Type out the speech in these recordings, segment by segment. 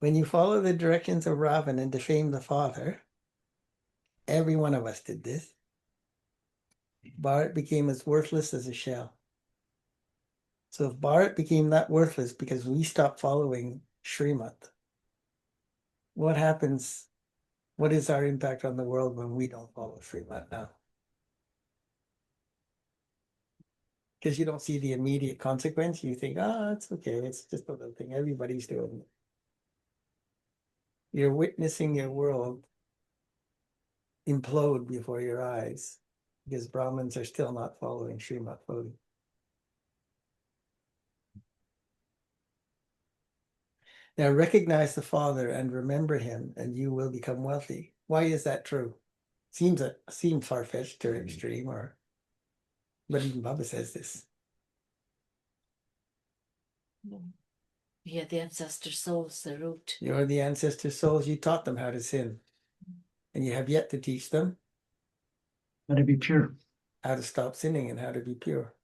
When you follow the directions of Ravan and defame the father, every one of us did this, Bharat became as worthless as a shell. So if Bharat became that worthless because we stopped following Srimad, what happens? What is our impact on the world when we don't follow Srimad now? Because you don't see the immediate consequence. You think, oh, it's okay. It's just a little thing. Everybody's doing it. You're witnessing your world implode before your eyes because Brahmins are still not following Srimad fully. Now recognize the Father and remember him, and you will become wealthy. Why is that true? Seems far-fetched or extreme, but even Baba says this. Yeah, the ancestor souls, the root. You're the ancestor souls. You taught them how to sin, and you have yet to teach them how to be pure, how to stop sinning and how to be pure.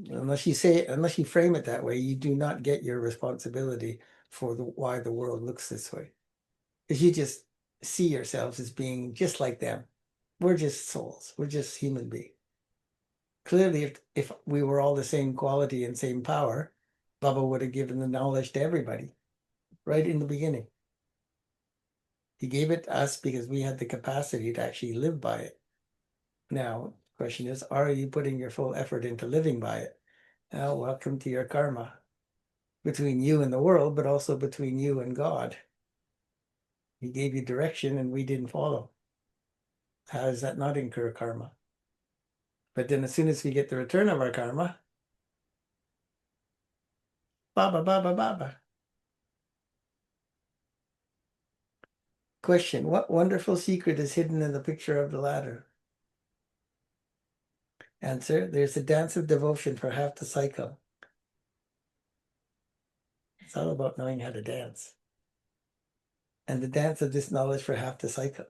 Unless you frame it that way, you do not get your responsibility for why the world looks this way. Because you just see yourselves as being just like them. We're just souls. We're just human beings. Clearly, if we were all the same quality and same power, Baba would have given the knowledge to everybody right in the beginning. He gave it to us because we had the capacity to actually live by it. Now, the question is, are you putting your full effort into living by it? Now, welcome to your karma between you and the world, but also between you and God. He gave you direction and we didn't follow. How does that not incur karma? But then as soon as we get the return of our karma, Baba, Baba, Baba. Question, what wonderful secret is hidden in the picture of the ladder? Answer, there's a dance of devotion for half the cycle. It's all about knowing how to dance. And the dance of this knowledge for half the cycle.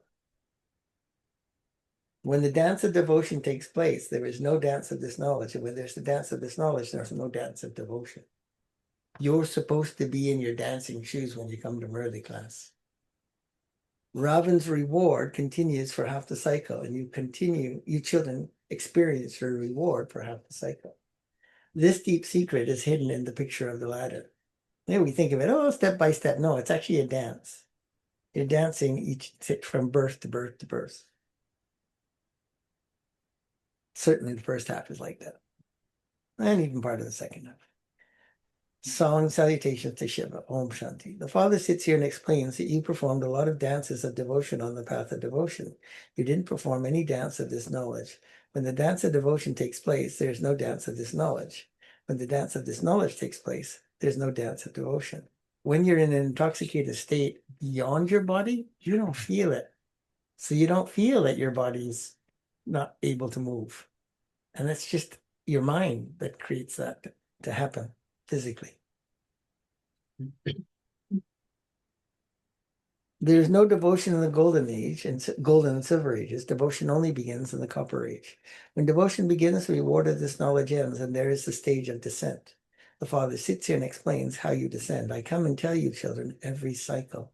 When the dance of devotion takes place, there is no dance of this knowledge. And when there's the dance of this knowledge, there's no dance of devotion. You're supposed to be in your dancing shoes when you come to Murli class. Ravan's reward continues for half the cycle, and you children experience your reward for half the cycle. This deep secret is hidden in the picture of the ladder. Then we think of it, oh, step by step. No, it's actually a dance. You're dancing each from birth to birth to birth. Certainly the first half is like that. And even part of the second half. Song salutations to Shiva, Om Shanti. The Father sits here and explains that you performed a lot of dances of devotion on the path of devotion. You didn't perform any dance of this knowledge. When the dance of devotion takes place, there's no dance of this knowledge. When the dance of this knowledge takes place, there's no dance of devotion. When you're in an intoxicated state beyond your body, you don't feel it. So you don't feel that your body's not able to move. And that's just your mind that creates that to happen physically. There is no devotion in the golden age and golden and silver ages. Devotion only begins in the copper age. When devotion begins, the reward of this knowledge ends, and there is the stage of descent. The Father sits here and explains how you descend. I come and tell you, children, every cycle,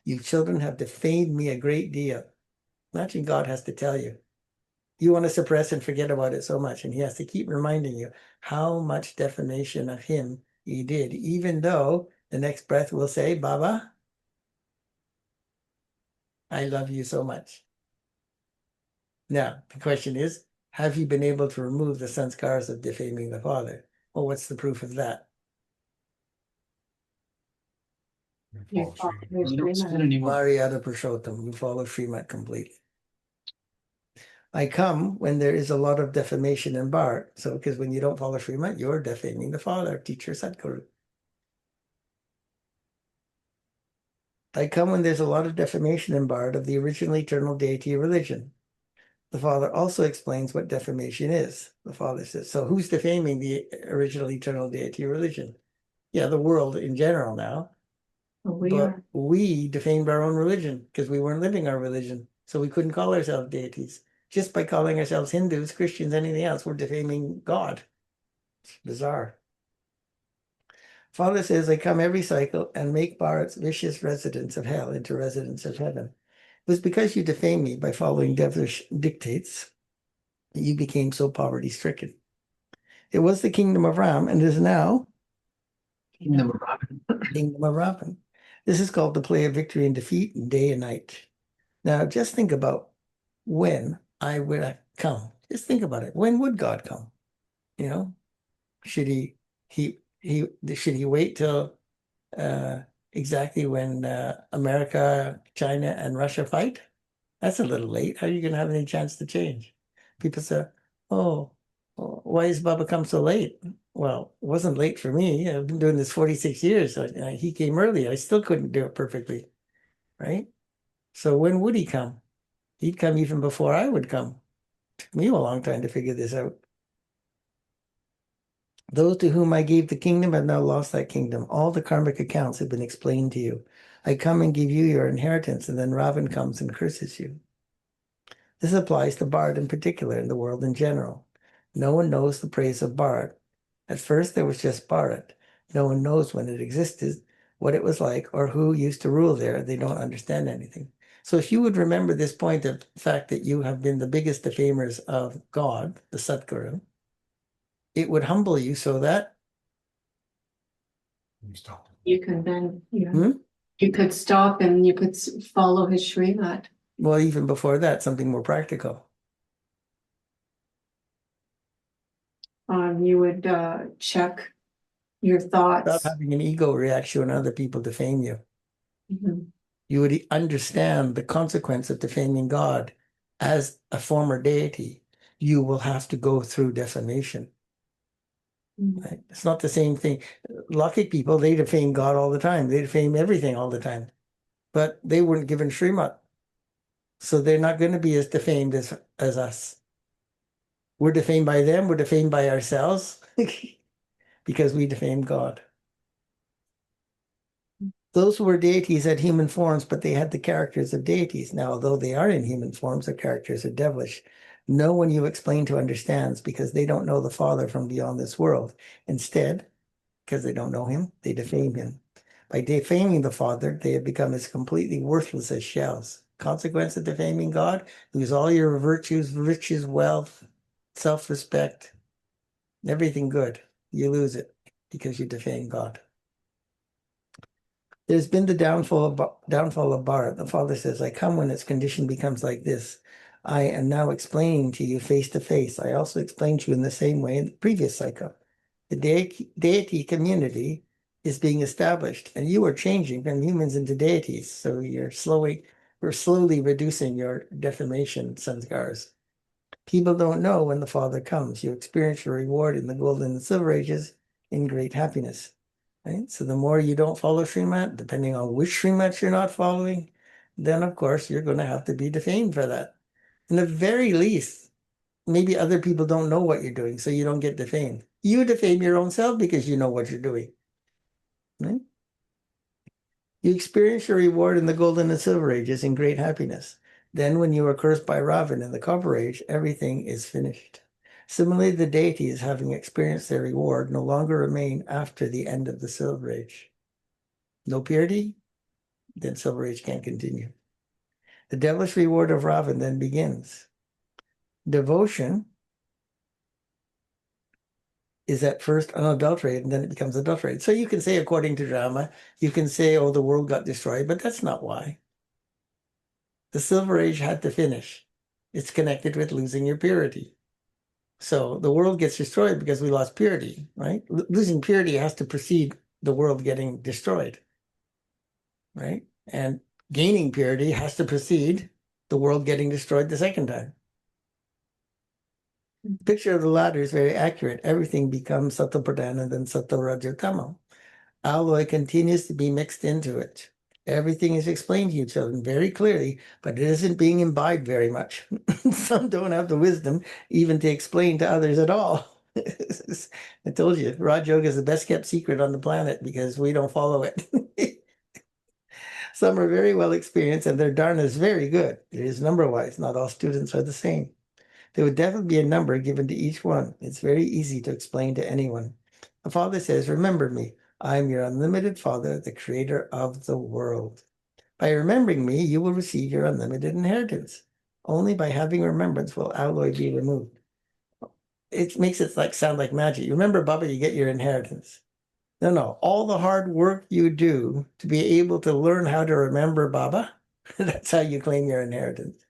you children have defamed me a great deal. Imagine God has to tell you. You want to suppress and forget about it so much, and he has to keep reminding you how much defamation of him you did, even though the next breath will say, Baba, I love you so much. Now, the question is, have you been able to remove the sanskars of defaming the Father? Well, what's the proof of that? you don't sin anymore. Mariada Purushottam, you follow Srimad completely. I come when there is a lot of defamation in Bharat. So, because when you don't follow Srimad, you're defaming the Father, teacher, Sadguru. I come when there's a lot of defamation in Bharat of the original eternal deity religion. The Father also explains what defamation is. The Father says, so who's defaming the original eternal deity religion? Yeah, the world in general now. But we defamed our own religion because we weren't living our religion. So we couldn't call ourselves deities. Just by calling ourselves Hindus, Christians, anything else, we're defaming God. It's bizarre. Father says, I come every cycle and make Bharat's vicious residents of hell into residents of heaven. It was because you defamed me by following devilish dictates that you became so poverty-stricken. It was the kingdom of Ram and is now Kingdom of Robin. kingdom of Ravan. This is called the play of victory and defeat, day and night. Now, just think about when I would come. Just think about it. When would God come? You know, should should he wait till exactly when America, China, and Russia fight? That's a little late. How are you going to have any chance to change? People say, "Oh, why has Baba come so late?" Well, it wasn't late for me. I've been doing this 46 years. He came early. I still couldn't do it perfectly, right? So when would he come? He'd come even before I would come. Took me a long time to figure this out. Those to whom I gave the kingdom have now lost that kingdom. All the karmic accounts have been explained to you. I come and give you your inheritance, and then Ravan comes and curses you. This applies to Bharat in particular and the world in general. No one knows the praise of Bharat. At first, there was just Bharat. No one knows when it existed, what it was like, or who used to rule there. They don't understand anything. So if you would remember this point of the fact that you have been the biggest defamers of God, the Satguru, it would humble you so that You can then, Hmm? you could stop and you could follow his Srimad. well, even before that, something more practical. You would check your Stop thoughts. having an ego reaction when other people defame you. Mhm. You would understand the consequence of defaming God as a former deity. You will have to go through defamation. Right? It's not the same thing. Lucky people, they defame God all the time. They defame everything all the time. But they weren't given Srimad. So they're not going to be as defamed as us. We're defamed by them. We're defamed by ourselves because we defamed God. Those who were deities had human forms, but they had the characters of deities. Now, although they are in human forms, their characters are devilish. No one you explain to understands because they don't know the Father from beyond this world. Instead, because they don't know him, they defame him. By defaming the Father, they have become as completely worthless as shells. Consequence of defaming God, lose all your virtues, riches, wealth, self-respect, everything good. You lose it because you defame God. There's been the downfall of Bharat. The Father says, I come when its condition becomes like this. I am now explaining to you face to face. I also explained to you in the same way in the previous cycle. The deity community is being established, and you are changing from humans into deities. So we're slowly reducing your defamation sanskars. People don't know when the Father comes. You experience your reward in the golden and silver ages in great happiness. Right? So the more you don't follow Srimad, depending on which Srimad you're not following, then of course you're going to have to be defamed for that. In the very least, maybe other people don't know what you're doing, so you don't get defamed. You defame your own self because you know what you're doing. Right? You experience your reward in the golden and silver ages in great happiness. Then when you are cursed by Ravan in the copper age, everything is finished. Similarly, the deities, having experienced their reward, no longer remain after the end of the silver age. No purity, then silver age can't continue. The devilish reward of Ravan then begins. Devotion is at first unadulterated and then it becomes adulterated. So you can say, according to drama, you can say, oh, the world got destroyed, but that's not why. The silver age had to finish. It's connected with losing your purity. So the world gets destroyed because we lost purity, right? Losing purity has to precede the world getting destroyed, right? And gaining purity has to precede the world getting destroyed the second time. The picture of the ladder is very accurate. Everything becomes Sattva Pradhan and then Sattva Raja Tamo. Alloy continues to be mixed into it. Everything is explained to you children very clearly, but it isn't being imbibed very much. Some don't have the wisdom even to explain to others at all. I told you, Raj Yoga is the best kept secret on the planet because we don't follow it. Some are very well experienced and their dharana is very good. It is number-wise. Not all students are the same. There would definitely be a number given to each one. It's very easy to explain to anyone. The Father says, remember me. I am your unlimited Father, the creator of the world. By remembering me, you will receive your unlimited inheritance. Only by having remembrance will alloy be removed. It makes it like sound like magic. You remember Baba, you get your inheritance. No. All the hard work you do to be able to learn how to remember Baba, that's how you claim your inheritance.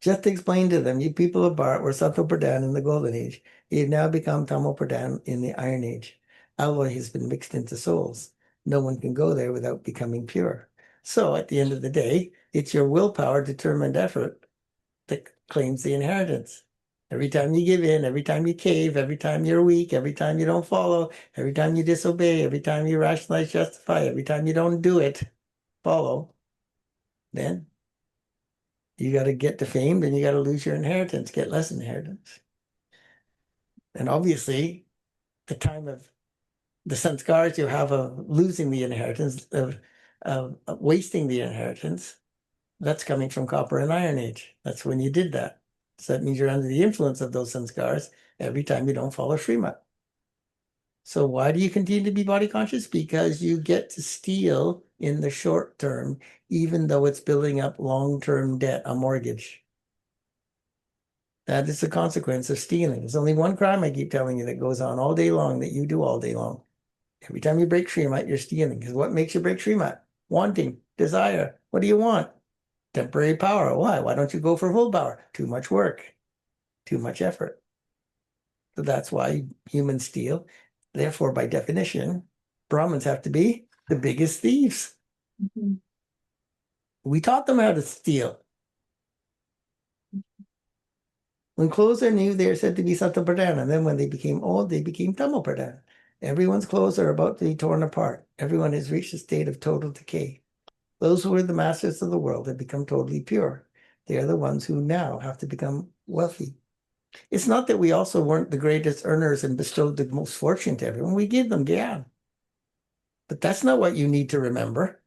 Just explain to them, you people of Bharat were Sato Pradhan in the Golden Age. You've now become Tamil Pradhan in the Iron Age. Alloy has been mixed into souls. No one can go there without becoming pure. So at the end of the day, it's your willpower, determined effort that claims the inheritance. Every time you give in, every time you cave, every time you're weak, every time you don't follow, every time you disobey, every time you rationalize, justify, every time you don't do it, follow, then you got to get defamed and you got to lose your inheritance, get less inheritance. And obviously, the time of the sanskars you have of losing the inheritance, of wasting the inheritance, that's coming from Copper and Iron Age. That's when you did that. So that means you're under the influence of those sanskars every time you don't follow Srimad. So why do you continue to be body conscious? Because you get to steal in the short term, even though it's building up long-term debt, a mortgage. That is the consequence of stealing. There's only one crime I keep telling you that goes on all day long, that you do all day long. Every time you break Srimad, you're stealing. Because what makes you break Srimad? Wanting, desire. What do you want? Temporary power. Why? Why don't you go for full power? Too much work, too much effort. So that's why humans steal. Therefore, by definition, Brahmins have to be the biggest thieves. Mhm. We taught them how to steal. When clothes are new, they are said to be Satapradana. And then when they became old, they became Tamopradana. Everyone's clothes are about to be torn apart. Everyone has reached a state of total decay. Those who were the masters of the world have become totally pure. They are the ones who now have to become wealthy. It's not that we also weren't the greatest earners and bestowed the most fortune to everyone. We gave them gyan. But that's not what you need to remember.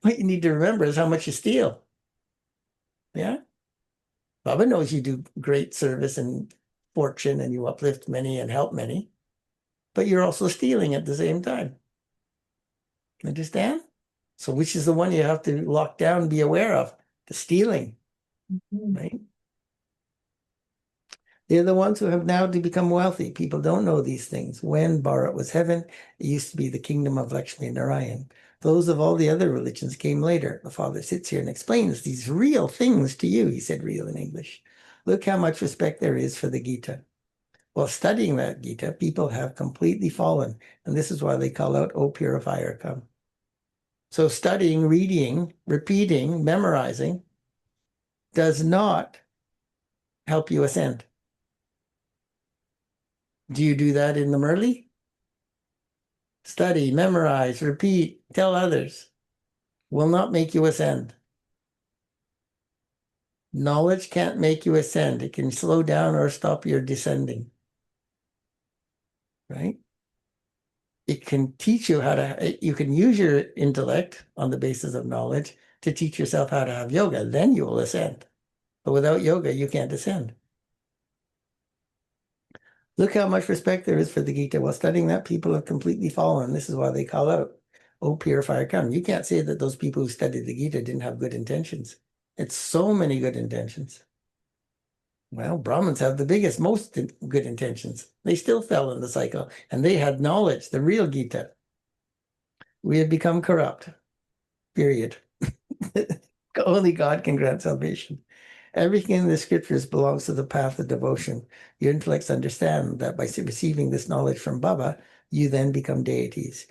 What you need to remember is how much you steal. Yeah? Baba knows you do great service and fortune and you uplift many and help many, but you're also stealing at the same time. Understand? So which is the one you have to lock down and be aware of? The stealing, Mhm. right? They're the ones who have now to become wealthy. People don't know these things. When Bharat was heaven, it used to be the kingdom of Lakshmi and Narayan. Those of all the other religions came later. The father sits here and explains these real things to you. He said real in English. Look how much respect there is for the Gita. While studying that Gita, people have completely fallen. And this is why they call out, "O purifier, come." So studying, reading, repeating, memorizing does not help you ascend. Do you do that in the Murli? Study, memorize, repeat, tell others. Will not make you ascend. Knowledge can't make you ascend. It can slow down or stop your descending. Right? It can teach you how to, you can use your intellect on the basis of knowledge to teach yourself how to have yoga. Then you will ascend. But without yoga, you can't ascend. Look how much respect there is for the Gita. While studying that, people have completely fallen. This is why they call out, "Oh, purifier, come." You can't say that those people who studied the Gita didn't have good intentions. It's so many good intentions. Well, Brahmins have the biggest, most good intentions. They still fell in the cycle, and they had knowledge, the real Gita. We have become corrupt, period. Only God can grant salvation. Everything in the scriptures belongs to the path of devotion. Your intellects understand that by receiving this knowledge from Baba, you then become deities.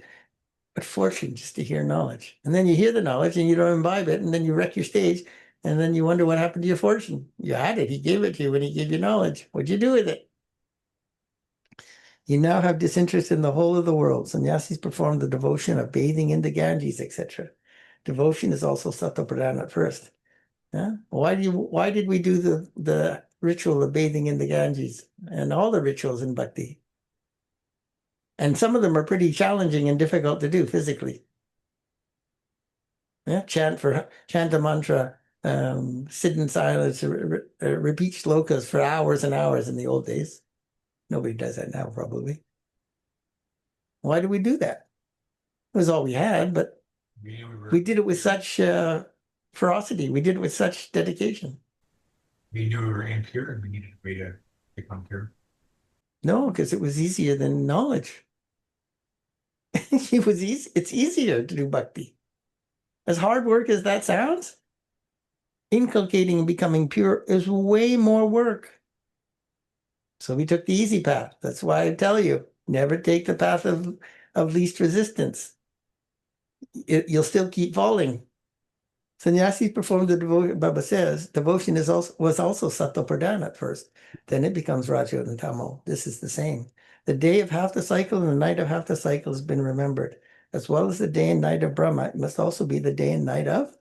But fortune just to hear knowledge. And then you hear the knowledge and you don't imbibe it, and then you wreck your stage, and then you wonder what happened to your fortune. You had it. He gave it to you when he gave you knowledge. What'd you do with it? You now have disinterest in the whole of the world. Sannyasis perform the devotion of bathing in the Ganges, etc. Devotion is also Sattva-pradana at first. Yeah? Why did we do the ritual of bathing in the Ganges and all the rituals in Bhakti? And some of them are pretty challenging and difficult to do physically. Yeah? Chant a mantra, sit in silence, repeat shlokas for hours and hours in the old days. Nobody does that now, probably. Why did we do that? It was all we had, but we did it with such ferocity. We did it with such dedication. We knew we were impure and we needed a way to become pure. No, because it was easier than knowledge. It was easy. It's easier to do bhakti. As hard work as that sounds, inculcating and becoming pure is way more work. So we took the easy path. That's why I tell you, never take the path of least resistance. You'll still keep falling. Sannyasis perform the devotion, Baba says, devotion was also Sattva Pradhan at first. Then it becomes Raja and Tamo. This is the same. The day of half the cycle and the night of half the cycle has been remembered. As well as the day and night of Brahma, it must also be the day and night of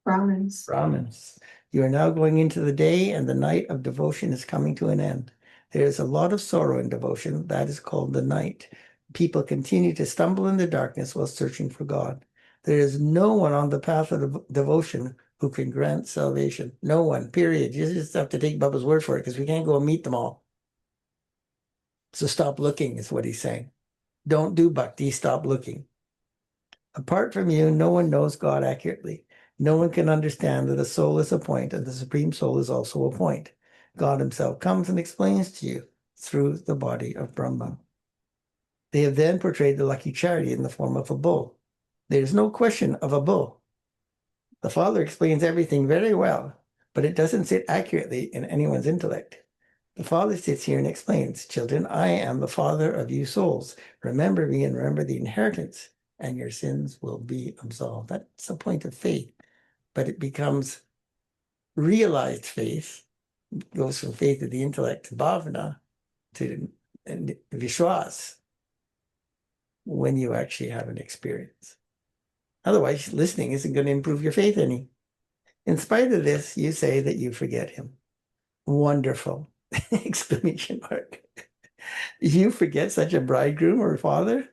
Brahmins. Brahmins. You are now going into the day, and the night of devotion is coming to an end. There is a lot of sorrow in devotion. That is called the night. People continue to stumble in the darkness while searching for God. There is no one on the path of devotion who can grant salvation. No one, period. You just have to take Baba's word for it because we can't go and meet them all. So stop looking, is what he's saying. Don't do bhakti, stop looking. Apart from you, no one knows God accurately. No one can understand that a soul is a point and the Supreme Soul is also a point. God himself comes and explains to you through the body of Brahma. They have then portrayed the lucky chariot in the form of a bull. There is no question of a bull. The Father explains everything very well, but it doesn't sit accurately in anyone's intellect. The Father sits here and explains, children, I am the Father of you souls. Remember me and remember the inheritance, and your sins will be absolved. That's the point of faith. But it becomes realized faith. It goes from faith of the intellect to bhavana to vishwas when you actually have an experience. Otherwise, listening isn't going to improve your faith any. In spite of this, you say that you forget him. Wonderful! Exclamation mark. You forget such a bridegroom or father?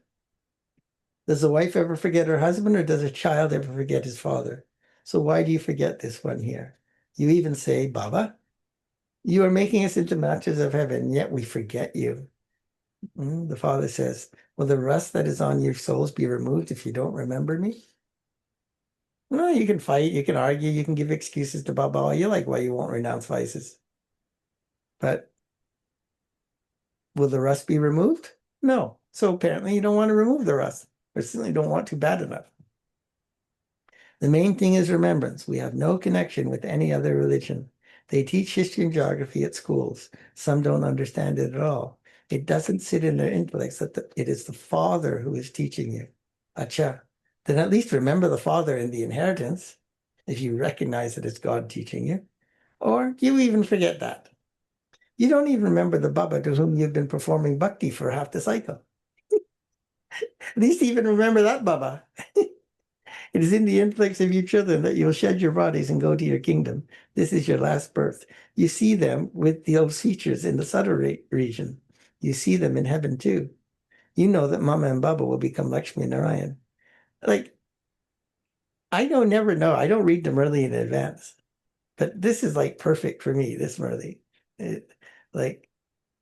Does a wife ever forget her husband, or does a child ever forget his father? So why do you forget this one here? You even say, Baba, you are making us into masters of heaven, yet we forget you. The Father says, will the rust that is on your souls be removed if you don't remember me? No, you can fight, you can argue, you can give excuses to Baba all you like why you won't renounce vices. But will the rust be removed? No. So apparently you don't want to remove the rust, or certainly don't want to bad enough. The main thing is remembrance. We have no connection with any other religion. They teach history and geography at schools. Some don't understand it at all. It doesn't sit in their intellects that it is the Father who is teaching you. Acha. Then at least remember the Father in the inheritance, if you recognize that it's God teaching you. Or you even forget that. You don't even remember the Baba to whom you've been performing bhakti for half the cycle. At least even remember that Baba. It is in the intellects of your children that you will shed your bodies and go to your kingdom. This is your last birth. You see them with those features in the subtle region. You see them in heaven too. You know that Mama and Baba will become Lakshmi and Narayan. Like, I never know. I don't read the Murli in advance. But this is like perfect for me, this Murli. Like,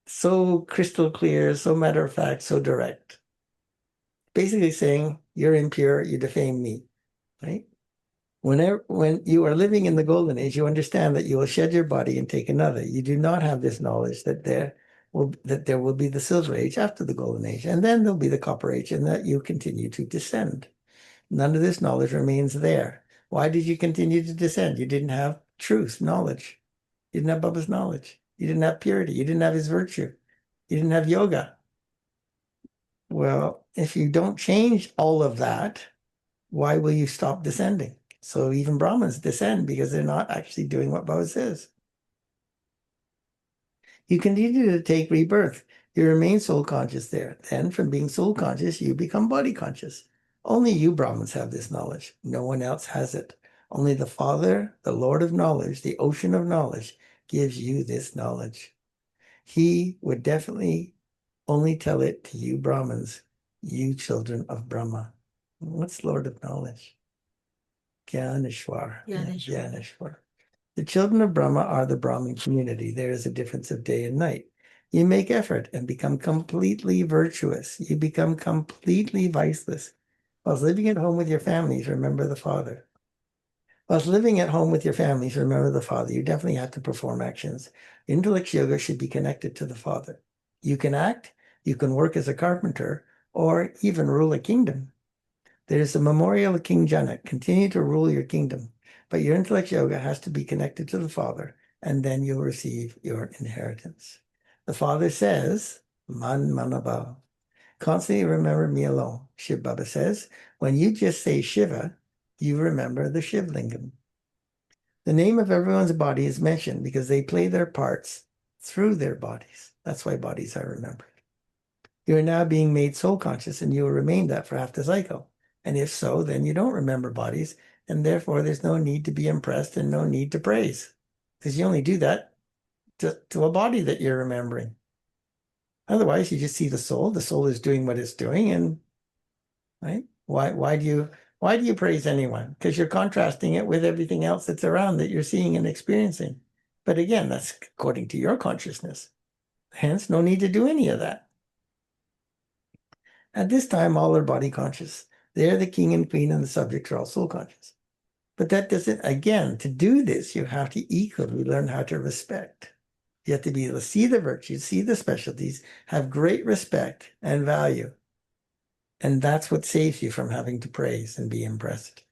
so crystal clear, so matter of fact, so direct. Basically saying, you're impure, you defame me, right? When you are living in the golden age, you understand that you will shed your body and take another. You do not have this knowledge that there will be the silver age after the golden age, and then there'll be the copper age, and that you continue to descend. None of this knowledge remains there. Why did you continue to descend? You didn't have truth, knowledge. You didn't have Baba's knowledge. You didn't have purity. You didn't have his virtue. You didn't have yoga. Well, if you don't change all of that, why will you stop descending? So even Brahmins descend because they're not actually doing what Baba says. You continue to take rebirth. You remain soul conscious there. Then from being soul conscious, you become body conscious. Only you Brahmins have this knowledge. No one else has it. Only the Father, the Lord of knowledge, the ocean of knowledge, gives you this knowledge. He would definitely only tell it to you Brahmins, you children of Brahma. What's Lord of knowledge? Gyaneshwar. Gyaneshwar. The children of Brahma are the Brahmin community. There is a difference of day and night. You make effort and become completely virtuous. You become completely viceless. Whilst living at home with your families, remember the Father. Whilst living at home with your families, remember the Father. You definitely have to perform actions. Intellect yoga should be connected to the Father. You can act, you can work as a carpenter, or even rule a kingdom. There is a memorial of King Janak. Continue to rule your kingdom. But your intellect yoga has to be connected to the Father, and then you'll receive your inheritance. The Father says, Man Manabha. Constantly remember me alone. Shiv Baba says, when you just say Shiva, you remember the Shivlingam. The name of everyone's body is mentioned because they play their parts through their bodies. That's why bodies are remembered. You are now being made soul conscious, and you will remain that for half the cycle. And if so, then you don't remember bodies, and therefore there's no need to be impressed and no need to praise, because you only do that to a body that you're remembering. Otherwise, you just see the soul. The soul is doing what it's doing, and right? Why do you praise anyone? Because you're contrasting it with everything else that's around that you're seeing and experiencing. But again, that's according to your consciousness. Hence, no need to do any of that. At this time, all are body conscious. They're the king and queen, and the subjects are all soul conscious. But that doesn't, again, to do this, you have to equally learn how to respect. You have to be able to see the virtues, see the specialties, have great respect and value. And that's what saves you from having to praise and be impressed.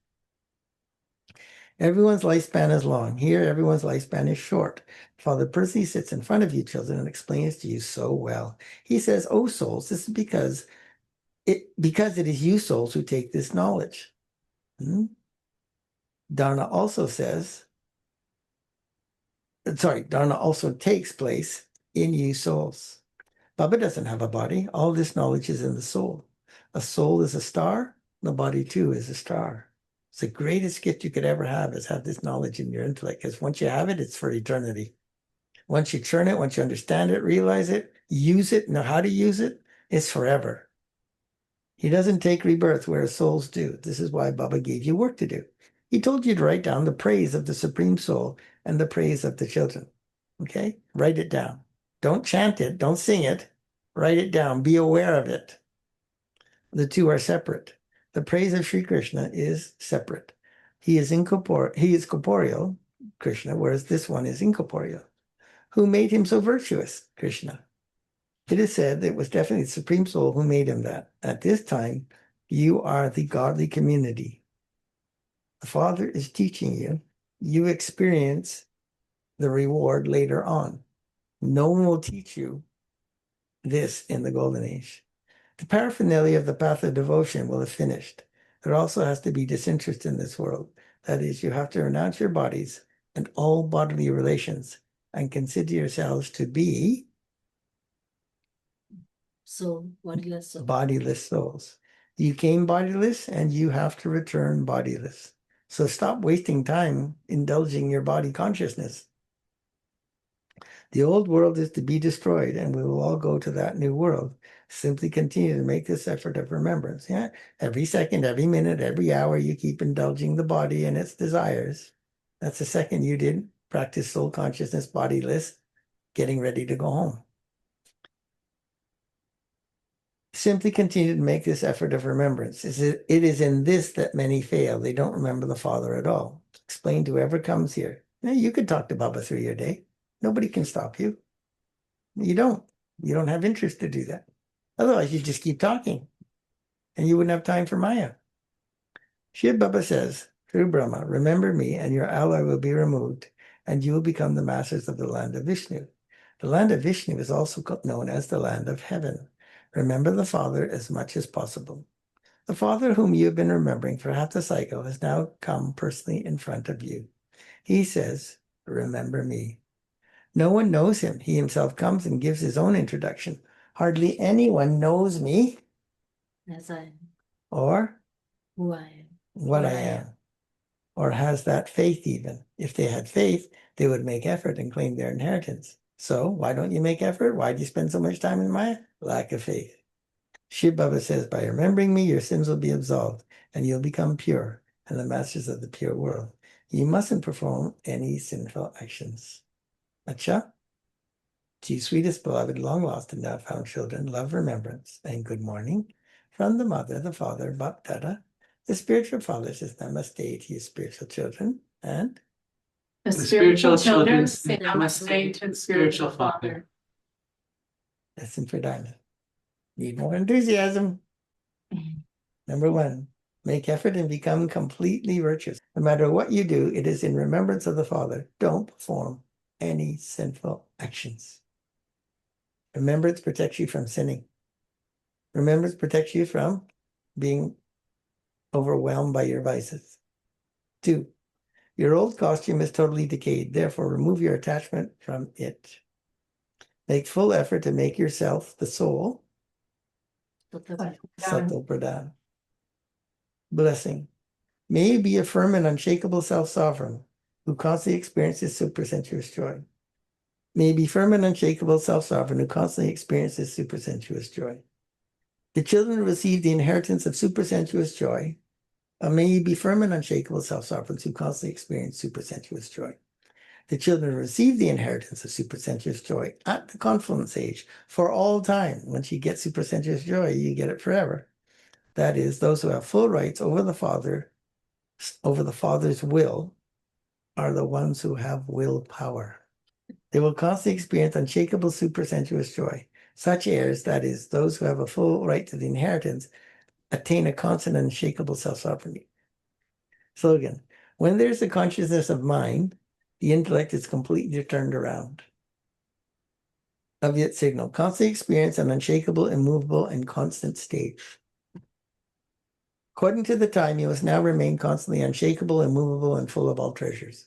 Everyone's lifespan is long. Here, everyone's lifespan is short. Father Percy sits in front of you, children, and explains to you so well. He says, "Oh, souls, this is because it is you souls who take this knowledge." Dharna also takes place in you souls. Baba doesn't have a body. All this knowledge is in the soul. A soul is a star. The body too is a star. It's the greatest gift you could ever have, is have this knowledge in your intellect, because once you have it, it's for eternity. Once you churn it, once you understand it, realize it, use it, know how to use it, it's forever. He doesn't take rebirth, whereas souls do. This is why Baba gave you work to do. He told you to write down the praise of the Supreme Soul and the praise of the children. Okay? Write it down. Don't chant it. Don't sing it. Write it down. Be aware of it. The two are separate. The praise of Sri Krishna is separate. He is corporeal, Krishna, whereas this one is incorporeal. Who made him so virtuous? Krishna. It is said that it was definitely the Supreme Soul who made him that. At this time, you are the godly community. The Father is teaching you. You experience the reward later on. No one will teach you this in the Golden Age. The paraphernalia of the path of devotion will have finished. There also has to be disinterest in this world. That is, you have to renounce your bodies and all bodily relations and consider yourselves to be So bodiless soul. bodiless souls. You came bodiless and you have to return bodiless. So stop wasting time indulging your body consciousness. The old world is to be destroyed, and we will all go to that new world. Simply continue to make this effort of remembrance. Yeah, every second, every minute, every hour, you keep indulging the body and its desires. That's the second you did practice soul consciousness, bodiless, getting ready to go home. Simply continue to make this effort of remembrance. It is in this that many fail. They don't remember the Father at all. Explain to whoever comes here. Now, you could talk to Baba through your day. Nobody can stop you. You don't. You don't have interest to do that. Otherwise, you just keep talking and you wouldn't have time for Maya. Shiv Baba says, through Brahma, remember me and your alloy will be removed and you will become the masters of the land of Vishnu. The land of Vishnu is also known as the land of heaven. Remember the Father as much as possible. The Father whom you have been remembering for half the cycle has now come personally in front of you. He says, remember me. No one knows him. He himself comes and gives his own introduction. Hardly anyone knows me As I am, or who I am. what I am, or has that faith even. If they had faith, they would make effort and claim their inheritance. So why don't you make effort? Why do you spend so much time in Maya? Lack of faith. Shiv Baba says, by remembering me, your sins will be absolved and you'll become pure and the masters of the pure world. You mustn't perform any sinful actions. Acha? Gee, sweetest beloved, long lost and now found children, love, remembrance, and good morning from the mother, the father, Baptada, the spiritual fathers, is namaste to your spiritual children, and The spiritual children say say namaste to the spiritual father. lesson for Dharma. Need more enthusiasm. Number 1, make effort and become completely virtuous. No matter what you do, it is in remembrance of the Father. Don't perform any sinful actions. Remembrance protects you from sinning. Remembrance protects you from being overwhelmed by your vices. 2, your old costume is totally decayed. Therefore, remove your attachment from it. Make full effort to make yourself, the soul, Sato Pradhan. Blessing. May you be a firm and unshakable self-sovereign who constantly experiences supersensuous joy. May you be firm and unshakable self-sovereign who constantly experiences supersensuous joy. The children who receive the inheritance of supersensuous joy. May you be firm and unshakable self-sovereigns who constantly experience supersensuous joy. The children who receive the inheritance of supersensuous joy at the confluence age for all time. Once you get supersensuous joy, you get it forever. That is, those who have full rights over the Father's will, are the ones who have willpower. They will constantly experience unshakable supersensuous joy. Such heirs, that is, those who have a full right to the inheritance, attain a constant and unshakable self-sovereignty. Slogan: when there's a consciousness of mind, the intellect is completely turned around. Avyat signal: constantly experience an unshakable, immovable, and constant state. According to the time, you must now remain constantly unshakable, immovable, and full of all treasures.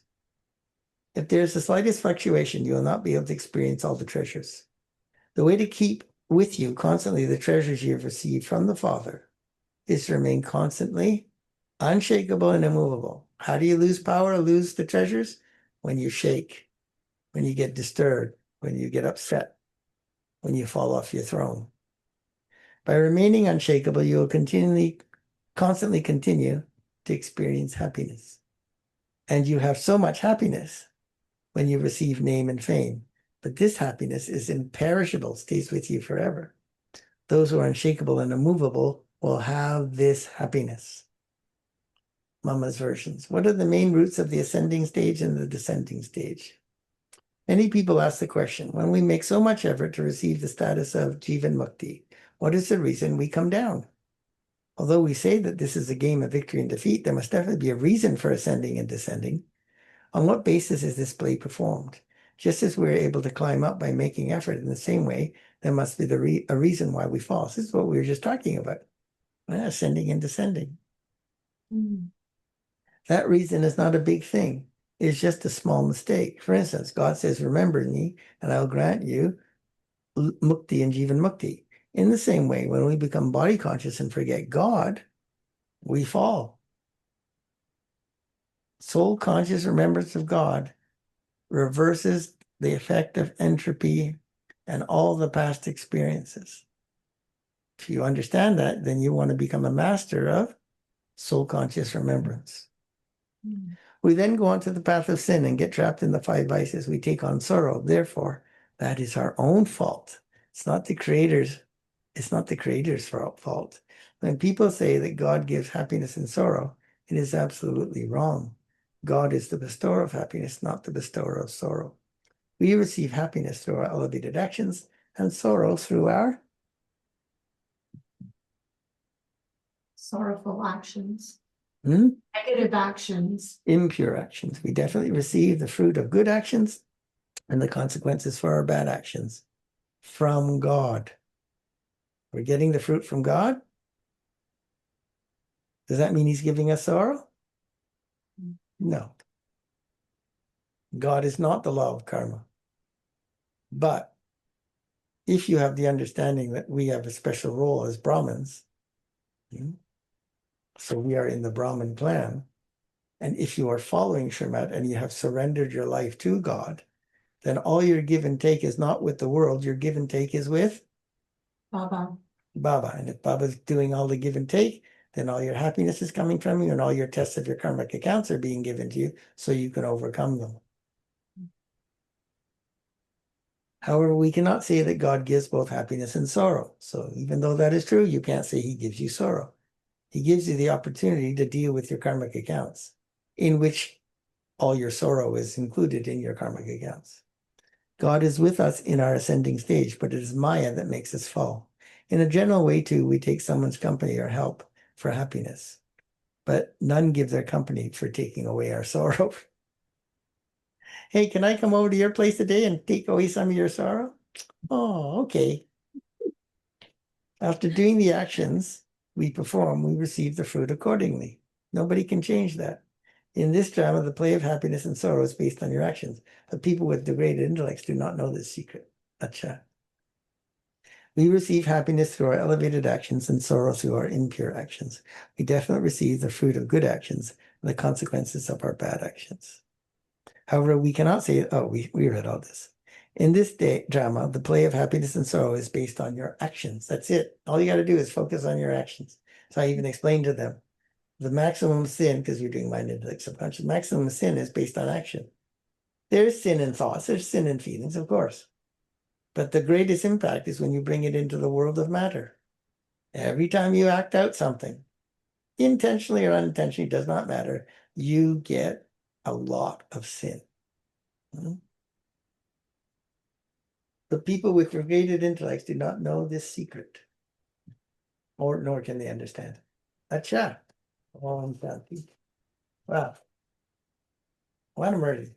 If there is the slightest fluctuation, you will not be able to experience all the treasures. The way to keep with you constantly the treasures you have received from the Father is to remain constantly unshakable and immovable. How do you lose power or lose the treasures? When you shake, when you get disturbed, when you get upset, when you fall off your throne. By remaining unshakable, you will constantly continue to experience happiness. And you have so much happiness when you receive name and fame. But this happiness is imperishable, stays with you forever. Those who are unshakable and immovable will have this happiness. Mama's versions. What are the main roots of the ascending stage and the descending stage? Many people ask the question, when we make so much effort to receive the status of Jivan Mukti, what is the reason we come down? Although we say that this is a game of victory and defeat, there must definitely be a reason for ascending and descending. On what basis is this play performed? Just as we're able to climb up by making effort, in the same way, there must be a reason why we fall. This is what we were just talking about, ascending and descending. That reason is not a big thing. It's just a small mistake. For instance, God says, remember me, and I'll grant you mukti and jivan mukti. In the same way, when we become body conscious and forget God, we fall. Soul conscious remembrance of God reverses the effect of entropy and all the past experiences. If you understand that, then you want to become a master of soul conscious remembrance. We then go on to the path of sin and get trapped in the 5 vices. We take on sorrow. Therefore, that is our own fault. It's not the Creator's fault. When people say that God gives happiness and sorrow, it is absolutely wrong. God is the bestower of happiness, not the bestower of sorrow. We receive happiness through our elevated actions and sorrow through our Sorrowful actions. Negative actions. impure actions. We definitely receive the fruit of good actions and the consequences for our bad actions from God. We're getting the fruit from God. Does that mean he's giving us sorrow? No. God is not the law of karma. But if you have the understanding that we have a special role as Brahmins, so we are in the Brahmin clan, and if you are following Srimad and you have surrendered your life to God, then all your give and take is not with the world. Your give and take is with Baba. Baba. And if Baba's doing all the give and take, then all your happiness is coming from you and all your tests of your karmic accounts are being given to you so you can overcome them. However, we cannot say that God gives both happiness and sorrow. So even though that is true, you can't say he gives you sorrow. He gives you the opportunity to deal with your karmic accounts, in which all your sorrow is included in your karmic accounts. God is with us in our ascending stage, but it is Maya that makes us fall. In a general way, too, we take someone's company or help for happiness, but none give their company for taking away our sorrow. Hey, can I come over to your place today and take away some of your sorrow? Oh, okay. After doing the actions we perform, we receive the fruit accordingly. Nobody can change that. In this drama, the play of happiness and sorrow is based on your actions, but people with degraded intellects do not know this secret. Acha. We receive happiness through our elevated actions and sorrow through our impure actions. We definitely receive the fruit of good actions and the consequences of our bad actions. However, we cannot say, oh, we read all this. In this drama, the play of happiness and sorrow is based on your actions. That's it. All you got to do is focus on your actions. So I even explained to them the maximum sin, because you're doing mind intellect subconscious, maximum sin is based on action. There's sin in thoughts, there's sin in feelings, of course. But the greatest impact is when you bring it into the world of matter. Every time you act out something, intentionally or unintentionally, does not matter, you get a lot of sin. The people with degraded intellects do not know this secret, or nor can they understand. Acha. Om Shanti. Wow. What a Murli.